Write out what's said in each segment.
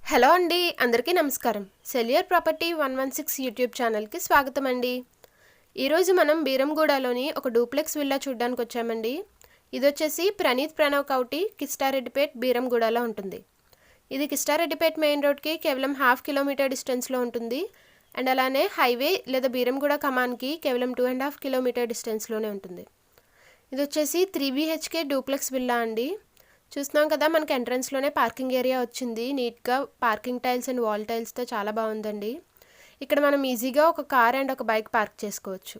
Hello అండి, అందరికీ నమస్కారం. సెల్యూర్ ప్రాపర్టీ 116 యూట్యూబ్ ఛానల్కి స్వాగతం అండి. ఈరోజు మనం బీరంగూడలోని ఒక డూప్లెక్స్ విల్లా చూడడానికి వచ్చామండి. ఇది వచ్చేసి ప్రణీత్ ప్రణవ్ కౌటి కిస్టారెడ్డిపేట్ బీరంగూడలో ఉంటుంది. ఇది కిస్టారెడ్డిపేట్ మెయిన్ రోడ్కి కేవలం 1/2 కిలోమీటర్ డిస్టెన్స్లో ఉంటుంది. అండ్ అలానే హైవే లేదా బీరంగూడ కమాన్కి కేవలం 2.5 కిలోమీటర్ డిస్టెన్స్లోనే ఉంటుంది. ఇది వచ్చేసి 3 BHK డూప్లెక్స్ విల్లా అండి. చూస్తున్నాం కదా, మనకి ఎంట్రన్స్లోనే పార్కింగ్ ఏరియా వచ్చింది. నీట్గా పార్కింగ్ టైల్స్ అండ్ వాల్ టైల్స్తో చాలా బాగుందండి. ఇక్కడ మనం ఈజీగా ఒక కార్ అండ్ ఒక బైక్ పార్క్ చేసుకోవచ్చు.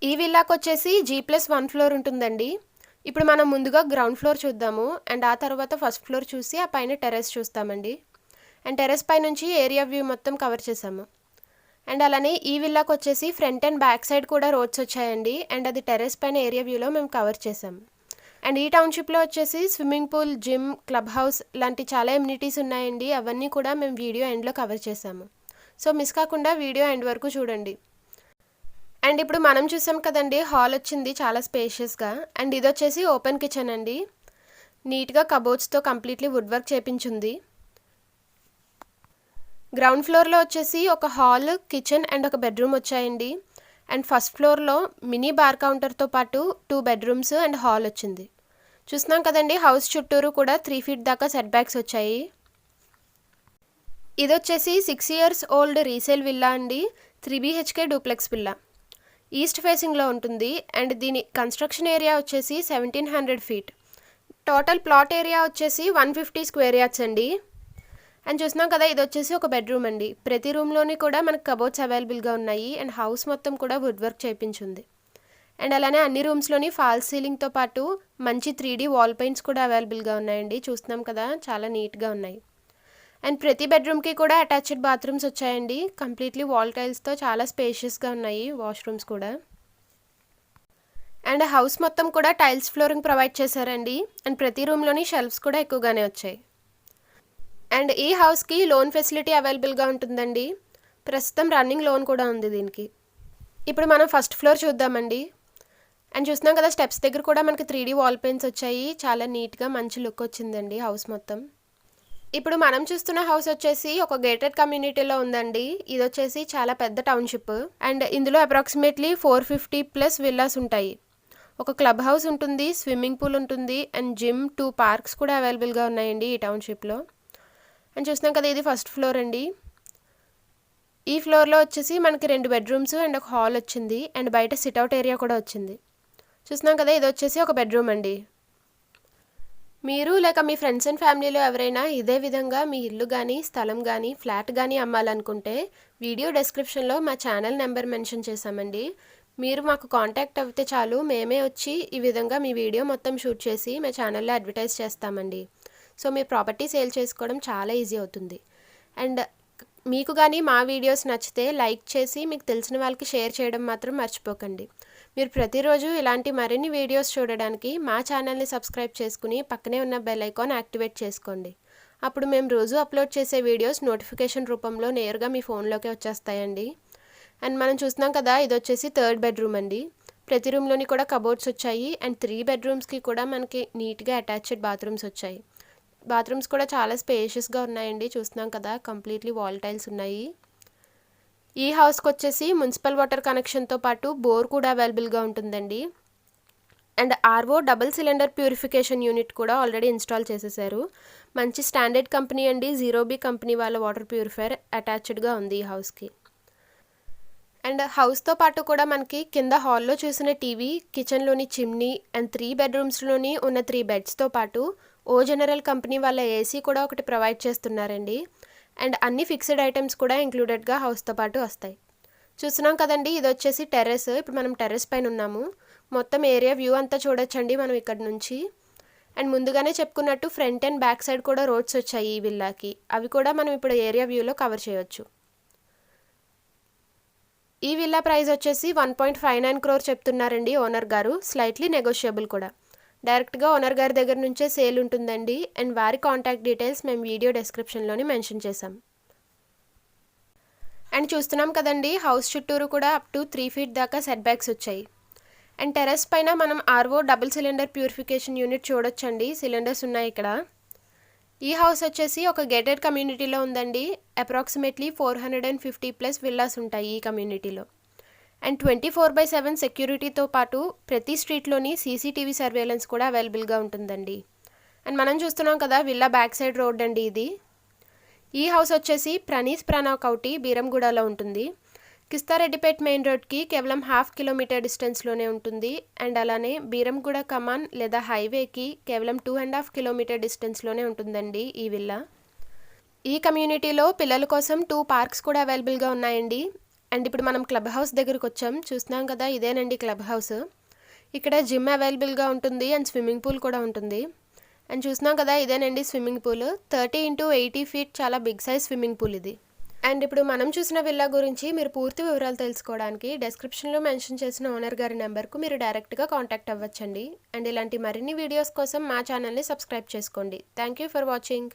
ఈ విల్లాకి వచ్చేసి G+1 ఫ్లోర్ ఉంటుందండి. ఇప్పుడు మనం ముందుగా గ్రౌండ్ ఫ్లోర్ చూద్దాము అండ్ ఆ తర్వాత ఫస్ట్ ఫ్లోర్ చూసి ఆ పైన టెర్రస్ చూస్తామండి. అండ్ టెర్రస్ పై నుంచి ఏరియా వ్యూ మొత్తం కవర్ చేసాము. అండ్ అలానే ఈ విల్లాకి వచ్చేసి ఫ్రంట్ అండ్ బ్యాక్ సైడ్ కూడా రోడ్స్ వచ్చాయండి. అండ్ అది టెర్రస్ పైన ఏరియా వ్యూలో మేము కవర్ చేసాము. అండ్ ఈ టౌన్షిప్లో వచ్చేసి swimming pool, gym, club house లాంటి చాలా ఎమ్యూనిటీస్ ఉన్నాయండి. అవన్నీ కూడా మేము వీడియో ఎండ్లో కవర్ చేసాము. సో మిస్ కాకుండా వీడియో ఎండ్ వరకు చూడండి. అండ్ ఇప్పుడు మనం చూసాం కదండి, హాల్ వచ్చింది చాలా స్పేషియస్గా. అండ్ ఇది వచ్చేసి ఓపెన్ కిచెన్ అండి. నీట్గా కబోర్డ్స్తో కంప్లీట్లీ వుడ్ వర్క్ చేపించింది. గ్రౌండ్ ఫ్లోర్లో వచ్చేసి ఒక హాల్, కిచెన్ అండ్ ఒక బెడ్రూమ్ వచ్చాయండి. అండ్ ఫస్ట్ ఫ్లోర్లో మినీ బార్ కౌంటర్తో పాటు 2 బెడ్రూమ్స్ అండ్ హాల్ వచ్చింది. చూస్తున్నాం కదండి, హౌస్ చుట్టూరు కూడా 3 feet దాకా సెట్ బ్యాక్స్ వచ్చాయి. ఇది వచ్చేసి 6 years ఓల్డ్ రీసేల్ విల్లా అండి. 3 BHK డూప్లెక్స్ విల్లా. ఈస్ట్ ఫేసింగ్లో ఉంటుంది. అండ్ దీని కన్స్ట్రక్షన్ ఏరియా వచ్చేసి 1700 feet. టోటల్ ప్లాట్ ఏరియా వచ్చేసి 150 square yards అండి. అండ్ చూస్తున్నాం కదా, ఇది వచ్చేసి ఒక బెడ్రూమ్ అండి. ప్రతి రూమ్లోని కూడా మనకు కబోర్డ్స్ అవైలబుల్గా ఉన్నాయి. అండ్ హౌస్ మొత్తం కూడా వుడ్ వర్క్ చేయించింది. అండ్ అలానే అన్ని రూమ్స్లోని ఫాల్స్ సీలింగ్తో పాటు మంచి 3D వాల్ పెయింట్స్ కూడా అవైలబుల్గా ఉన్నాయండి. చూస్తున్నాం కదా, చాలా నీట్గా ఉన్నాయి. అండ్ ప్రతి బెడ్రూమ్కి కూడా అటాచ్డ్ బాత్రూమ్స్ వచ్చాయండి. కంప్లీట్లీ వాల్ టైల్స్తో చాలా స్పేషియస్గా ఉన్నాయి వాష్రూమ్స్ కూడా. అండ్ హౌస్ మొత్తం కూడా టైల్స్ ఫ్లోరింగ్ ప్రొవైడ్ చేశారండి. అండ్ ప్రతి రూమ్లోని షెల్ఫ్స్ కూడా ఎక్కువగానే వచ్చాయి. అండ్ ఈ హౌస్కి లోన్ ఫెసిలిటీ అవైలబుల్గా ఉంటుందండి. ప్రస్తుతం రన్నింగ్ లోన్ కూడా ఉంది దీనికి. ఇప్పుడు మనం ఫస్ట్ ఫ్లోర్ చూద్దామండి. అండ్ చూస్తున్నాం కదా, స్టెప్స్ దగ్గర కూడా మనకి 3D వాల్ పెయింట్స్ వచ్చాయి. చాలా నీట్గా మంచి లుక్ వచ్చిందండి హౌస్ మొత్తం. ఇప్పుడు మనం చూస్తున్న హౌస్ వచ్చేసి ఒక గేటెడ్ కమ్యూనిటీలో ఉందండి. ఇది వచ్చేసి చాలా పెద్ద టౌన్షిప్. అండ్ ఇందులో అప్రాక్సిమేట్లీ 450+ విల్లాస్ ఉంటాయి. ఒక క్లబ్ హౌస్ ఉంటుంది, స్విమ్మింగ్ పూల్ ఉంటుంది అండ్ జిమ్, 2 పార్క్స్ కూడా అవైలబుల్గా ఉన్నాయండి ఈ టౌన్షిప్లో. అండ్ చూస్తున్నాం కదా, ఇది ఫస్ట్ ఫ్లోర్ అండి. ఈ ఫ్లోర్లో వచ్చేసి మనకి 2 బెడ్రూమ్స్ అండ్ ఒక హాల్ వచ్చింది. అండ్ బయట సిట్అవుట్ ఏరియా కూడా వచ్చింది. చూస్తున్నాం కదా, ఇది వచ్చేసి ఒక బెడ్రూమ్ అండి. మీరు లేక మీ ఫ్రెండ్స్ అండ్ ఫ్యామిలీలో ఎవరైనా ఇదే విధంగా మీ ఇల్లు కానీ, స్థలం కానీ, ఫ్లాట్ కానీ అమ్మాలనుకుంటే వీడియో డెస్క్రిప్షన్లో మా ఛానల్ నెంబర్ మెన్షన్ చేశామండి. మీరు మాకు కాంటాక్ట్ అయితే చాలు, మేమే వచ్చి ఈ విధంగా మీ వీడియో మొత్తం షూట్ చేసి మా ఛానల్లో అడ్వర్టైజ్ చేస్తామండి. సో మీ ప్రాపర్టీ సేల్ చేసుకోవడం చాలా ఈజీ అవుతుంది. అండ్ మీకు కానీ మా వీడియోస్ నచ్చితే లైక్ చేసి మీకు తెలిసిన వాళ్ళకి షేర్ చేయడం మాత్రం మర్చిపోకండి. మీరు ప్రతిరోజు ఇలాంటి మరిన్ని వీడియోస్ చూడడానికి మా ఛానల్ని సబ్స్క్రైబ్ చేసుకుని పక్కనే ఉన్న బెల్ ఐకాన్ యాక్టివేట్ చేసుకోండి. అప్పుడు మేము రోజు అప్లోడ్ చేసే వీడియోస్ నోటిఫికేషన్ రూపంలో నేరుగా మీ ఫోన్లోకి వచ్చేస్తాయండి. అండ్ మనం చూస్తున్నాం కదా, ఇది వచ్చేసి 3rd బెడ్రూమ్ అండి. ప్రతి రూమ్లోని కూడా కబోర్డ్స్ వచ్చాయి. అండ్ 3 bedrooms కూడా మనకి నీట్గా అటాచ్డ్ బాత్రూమ్స్ వచ్చాయి. బాత్రూమ్స్ కూడా చాలా స్పేషియస్గా ఉన్నాయండి. చూస్తున్నాం కదా, కంప్లీట్లీ వాల్ టైల్స్ ఉన్నాయి. ఈ హౌస్కి వచ్చేసి మున్సిపల్ వాటర్ కనెక్షన్తో పాటు బోర్ కూడా అవైలబుల్గా ఉంటుందండి. And RO double cylinder purification unit కూడా ఆల్రెడీ ఇన్స్టాల్ చేసేసారు. మంచి స్టాండర్డ్ కంపెనీ అండి. 0B కంపెనీ వాళ్ళ వాటర్ ప్యూరిఫైయర్ అటాచ్డ్గా ఉంది ఈ హౌస్కి. అండ్ హౌస్తో పాటు కూడా మనకి కింద హాల్లో చూసిన టీవీ, కిచెన్లోని చిమ్నీ అండ్ 3 bedroomsలోని ఉన్న 3 bedsతో పాటు ఓ జనరల్ కంపెనీ వాళ్ళ AC కూడా ఒకటి ప్రొవైడ్ చేస్తున్నారండి. అండ్ అన్ని ఫిక్స్డ్ ఐటమ్స్ కూడా ఇంక్లూడెడ్గా హౌస్తో పాటు వస్తాయి. చూస్తున్నాం కదండి, ఇది వచ్చేసి టెర్రస్. ఇప్పుడు మనం టెర్రస్ పైన ఉన్నాము. మొత్తం ఏరియా వ్యూ అంతా చూడొచ్చండి మనం ఇక్కడ నుంచి. అండ్ ముందుగానే చెప్పుకున్నట్టు ఫ్రంట్ అండ్ బ్యాక్ సైడ్ కూడా రోడ్స్ వచ్చాయి ఈ విల్లాకి. అవి కూడా మనం ఇప్పుడు ఏరియా వ్యూలో కవర్ చేయొచ్చు. ఈ విల్లా ప్రైస్ వచ్చేసి 1.59 crore చెప్తున్నారండి ఓనర్ గారు. స్లైట్లీ నెగోషియబుల్ కూడా. డైరెక్ట్గా ఓనర్ గారి దగ్గర నుంచే సేల్ ఉంటుందండి. అండ్ వారి కాంటాక్ట్ డీటెయిల్స్ మేము వీడియో డెస్క్రిప్షన్లోని మెన్షన్ చేసాం. అండ్ చూస్తున్నాం కదండి, హౌస్ చుట్టూరు కూడా అప్ టు 3 feet దాకా సెట్ బ్యాక్స్ వచ్చాయి. అండ్ టెర్రస్ పైన మనం RO double cylinder purification unit చూడొచ్చండి. సిలిండర్స్ ఉన్నాయి ఇక్కడ. ఈ హౌస్ వచ్చేసి ఒక గేటెడ్ కమ్యూనిటీలో ఉందండి. అప్రాక్సిమేట్లీ 450+ విల్లాస్ ఉంటాయి ఈ కమ్యూనిటీలో. అండ్ 24/7 సెక్యూరిటీతో పాటు ప్రతి స్ట్రీట్లోని సీసీటీవీ సర్వేలెన్స్ కూడా అవైలబుల్గా ఉంటుందండి. అండ్ మనం చూస్తున్నాం కదా, విల్లా బ్యాక్ సైడ్ రోడ్ అండి ఇది. ఈ హౌస్ వచ్చేసి ప్రణీస్ ప్రణవ్ కౌటి బీరంగూడలో ఉంటుంది. కిస్తారెడ్డిపేట్ మెయిన్ రోడ్కి కేవలం 1/2 కిలోమీటర్ డిస్టెన్స్లోనే ఉంటుంది. అండ్ అలానే బీరంగూడ కమాన్ లేదా హైవేకి కేవలం 2.5 కిలోమీటర్ డిస్టెన్స్లోనే ఉంటుందండి ఈ విల్లా. ఈ కమ్యూనిటీలో పిల్లల కోసం 2 పార్క్స్ కూడా అవైలబుల్గా ఉన్నాయండి. అండ్ ఇప్పుడు మనం క్లబ్ హౌస్ దగ్గరకు వచ్చాం. చూస్తున్నాం కదా, ఇదేనండి క్లబ్ హౌస్. ఇక్కడ జిమ్ అవైలబుల్గా ఉంటుంది అండ్ స్విమ్మింగ్ పూల్ కూడా ఉంటుంది. అండ్ చూస్తున్నాం కదా, ఇదేనండి స్విమ్మింగ్ పూల్. 30 × 80 ఫీట్ చాలా బిగ్ సైజ్ స్విమ్మింగ్ పూల్ ఇది. అండ్ ఇప్పుడు మనం చూసిన విల్లా గురించి మీరు పూర్తి వివరాలు తెలుసుకోవడానికి డిస్క్రిప్షన్లో మెన్షన్ చేసిన ఓనర్ గారి నెంబర్కు మీరు డైరెక్ట్గా కాంటాక్ట్ అవ్వచ్చండి. అండ్ ఇలాంటి మరిన్ని వీడియోస్ కోసం మా ఛానల్ని సబ్స్క్రైబ్ చేసుకోండి. Thank you for watching.